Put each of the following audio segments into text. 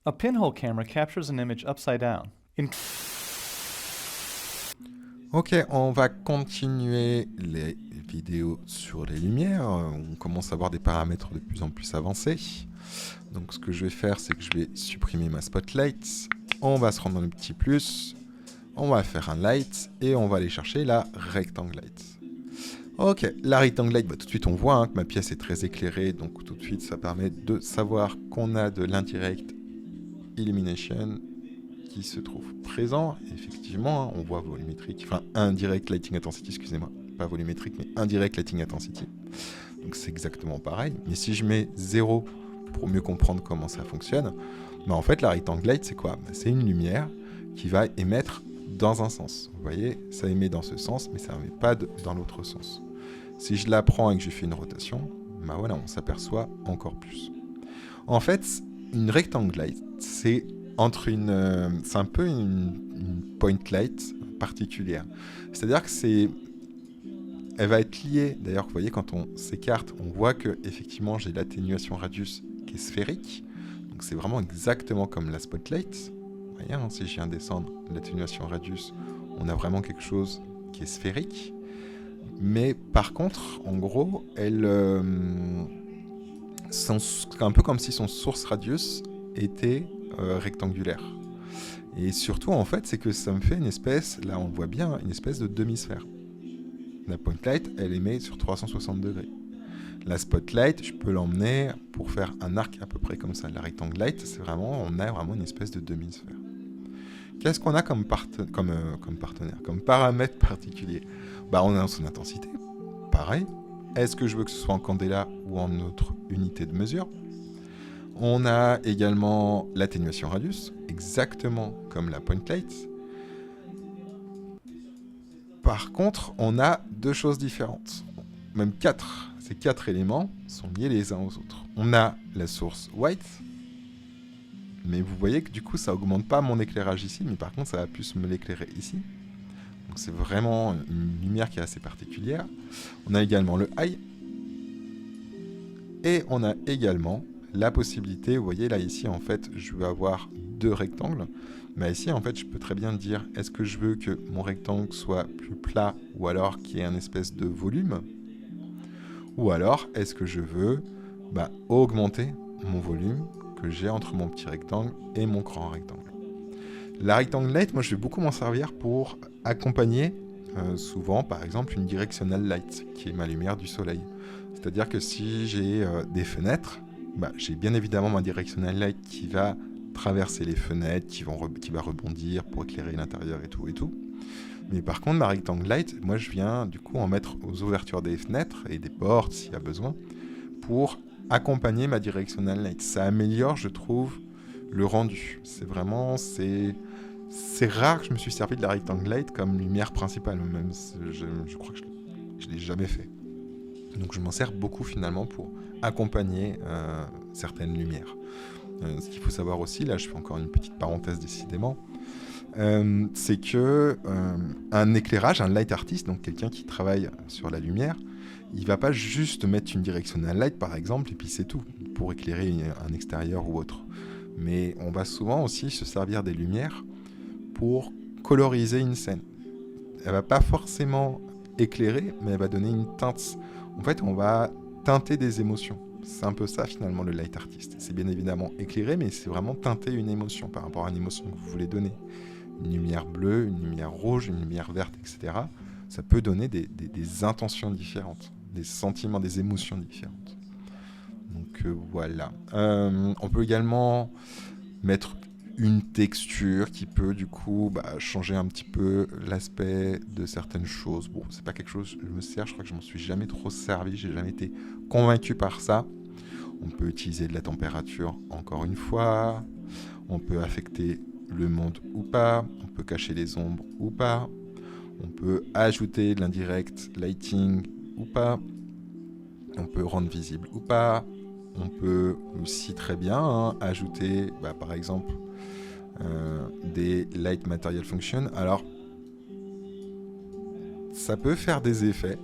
A pinhole camera captures an image upside down. Ok, on va continuer les vidéos sur les lumières. On commence à avoir des paramètres de plus en plus avancés. Donc ce que je vais faire, c'est que je vais supprimer ma spotlight. On va se rendre dans le petit plus. On va faire un light et on va aller chercher la rectangle light. Ok, la rectangle light, tout de suite on voit que ma pièce est très éclairée, donc tout de suite ça permet de savoir qu'on a de l'indirect illumination qui se trouve présent. Effectivement, on voit volumétrique, enfin indirect lighting intensity, excusez-moi, pas volumétrique, mais indirect lighting intensity. Donc c'est exactement pareil. Mais si je mets 0 pour mieux comprendre comment ça fonctionne, en fait la rectangle light c'est quoi? C'est une lumière qui va émettre dans un sens. Vous voyez, ça émet dans ce sens, mais ça n'émet pas dans l'autre sens. Si je la prends et que je fais une rotation, voilà, on s'aperçoit encore plus. En fait, une rectangle light, c'est un peu une point light particulière. C'est-à-dire que elle va être liée. D'ailleurs, vous voyez, quand on s'écarte, on voit que effectivement, j'ai l'atténuation radius qui est sphérique. Donc, c'est vraiment exactement comme la spotlight. Vous voyez, si je viens descendre l'atténuation radius, on a vraiment quelque chose qui est sphérique. Mais par contre, en gros, c'est un peu comme si son source radius était rectangulaire. Et surtout, en fait, c'est que ça me fait une espèce, là on le voit bien, une espèce de demi-sphère. La point light, elle émet sur 360 degrés. La spotlight, je peux l'emmener pour faire un arc à peu près comme ça. La rectangle light, on a vraiment une espèce de demi-sphère. Qu'est-ce qu'on a comme partenaire, comme paramètre particulier? On a son intensité, pareil. Est-ce que je veux que ce soit en candela ou en autre unité de mesure? On a également l'atténuation radius, exactement comme la point light. Par contre, on a deux choses différentes. Même quatre. Ces quatre éléments sont liés les uns aux autres. On a la source white, mais vous voyez que du coup, ça augmente pas mon éclairage ici, mais par contre, ça va plus me l'éclairer ici. Donc c'est vraiment une lumière qui est assez particulière. On a également le high. Et on a également la possibilité, vous voyez là ici en fait je veux avoir deux rectangles, mais ici en fait je peux très bien dire est-ce que je veux que mon rectangle soit plus plat ou alors qu'il y ait un espèce de volume, ou alors est-ce que je veux augmenter mon volume que j'ai entre mon petit rectangle et mon grand rectangle. La rectangle light, moi je vais beaucoup m'en servir pour accompagner souvent par exemple une directional light qui est ma lumière du soleil. C'est-à-dire que si j'ai des fenêtres, j'ai bien évidemment ma directional light qui va traverser les fenêtres, qui va rebondir pour éclairer l'intérieur et tout et tout. Mais par contre, ma rectangle light, moi je viens du coup en mettre aux ouvertures des fenêtres et des portes s'il y a besoin pour accompagner ma directional light. Ça améliore, je trouve, le rendu. C'est rare que je me suis servi de la rectangle light comme lumière principale. Même je crois que je ne l'ai jamais fait. Donc je m'en sers beaucoup finalement pour accompagner certaines lumières. Ce qu'il faut savoir aussi, là je fais encore une petite parenthèse décidément, c'est que un éclairage, un light artist, donc quelqu'un qui travaille sur la lumière, il va pas juste mettre une directional light par exemple et puis c'est tout, pour éclairer un extérieur ou autre. Mais on va souvent aussi se servir des lumières pour coloriser une scène. Elle va pas forcément éclairer, mais elle va donner une teinte. En fait, on va teinter des émotions. C'est un peu ça, finalement, le light artist. C'est bien évidemment éclairé, mais c'est vraiment teinter une émotion par rapport à une émotion que vous voulez donner. Une lumière bleue, une lumière rouge, une lumière verte, etc. Ça peut donner des intentions différentes, des sentiments, des émotions différentes. Donc voilà. On peut également mettre une texture qui peut du coup changer un petit peu l'aspect de certaines choses. Bon, c'est pas quelque chose, je me sers, je crois que je m'en suis jamais trop servi, j'ai jamais été convaincu par ça. On peut utiliser de la température encore une fois, on peut affecter le monde ou pas, on peut cacher les ombres ou pas, on peut ajouter de l'indirect lighting ou pas, on peut rendre visible ou pas, on peut aussi très bien ajouter par exemple des light material function. Alors ça peut faire des effets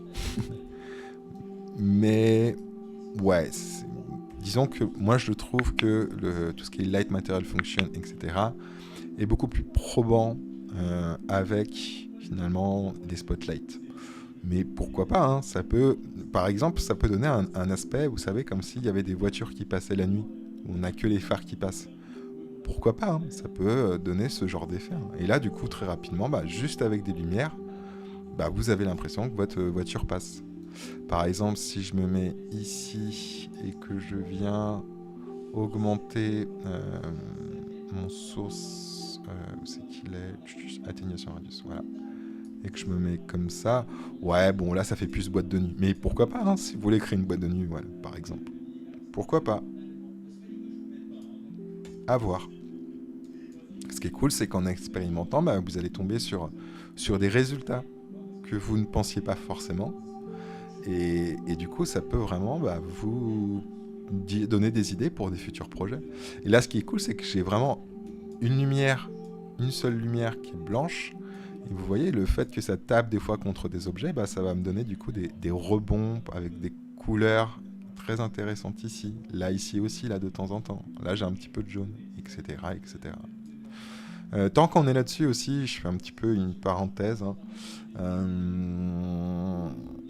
mais ouais, disons que moi je trouve que tout ce qui est light material function, etc., est beaucoup plus probant avec finalement des spotlights. Mais pourquoi pas, hein, ça peut, par exemple, ça peut donner un aspect, vous savez, comme s'il y avait des voitures qui passaient la nuit, où on n'a que les phares qui passent. Pourquoi pas, hein, ça peut donner ce genre d'effet. Hein. Et là, du coup, très rapidement, juste avec des lumières, vous avez l'impression que votre voiture passe. Par exemple, si je me mets ici et que je viens augmenter mon source, où c'est qu'il est, atténuation radius, voilà. Et que je me mets comme ça, ouais, bon, là, ça fait plus boîte de nuit. Mais pourquoi pas, hein, si vous voulez créer une boîte de nuit, voilà, par exemple. Pourquoi pas? À voir. Ce qui est cool, c'est qu'en expérimentant, vous allez tomber sur des résultats que vous ne pensiez pas forcément. Et du coup, ça peut vraiment vous donner des idées pour des futurs projets. Et là, ce qui est cool, c'est que j'ai vraiment une seule lumière qui est blanche. Et vous voyez, le fait que ça tape des fois contre des objets, ça va me donner du coup des rebonds avec des couleurs très intéressantes ici. Là, ici aussi, là, de temps en temps. Là, j'ai un petit peu de jaune, etc., etc. Tant qu'on est là-dessus aussi, je fais un petit peu une parenthèse. Hein.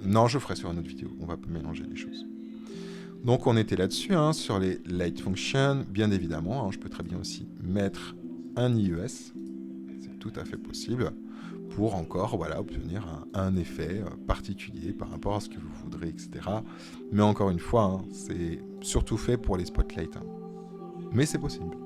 Non, je ferai sur une autre vidéo. On va pas mélanger les choses. Donc, on était là-dessus, hein, sur les light functions. Bien évidemment, hein, je peux très bien aussi mettre un IES. C'est tout à fait possible pour encore obtenir un effet particulier par rapport à ce que vous voudrez, etc. Mais encore une fois, hein, c'est surtout fait pour les spotlights. Hein. Mais c'est possible.